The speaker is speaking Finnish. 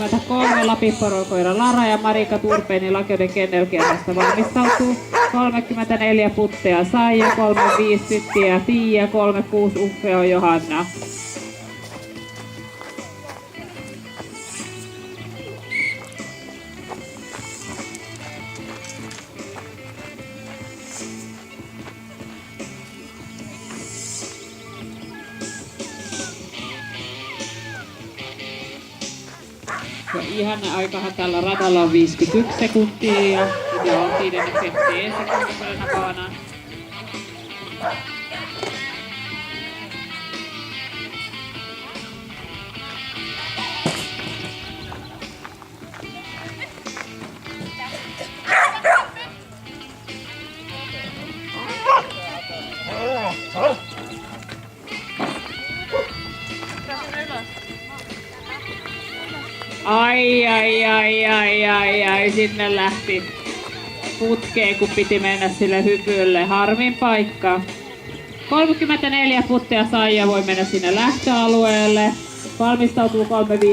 33 Lapin porokoira Lara ja Marika Turpeeni Lakeuden kennelkierrosta valmistautuu. 34 Puttea Saija, 35 Tyttiä Tiia, 36 Uffeo Johanna. Ja ihanne aikahan tällä radalla on 51 sekuntia ja on siinä 50 sekuntia banan. Ai, sinne lähti putkeen, kun piti mennä sille hypylle. Harmin paikka. 34 Puttea Saija voi mennä sinne lähtöalueelle. Valmistautuu 35.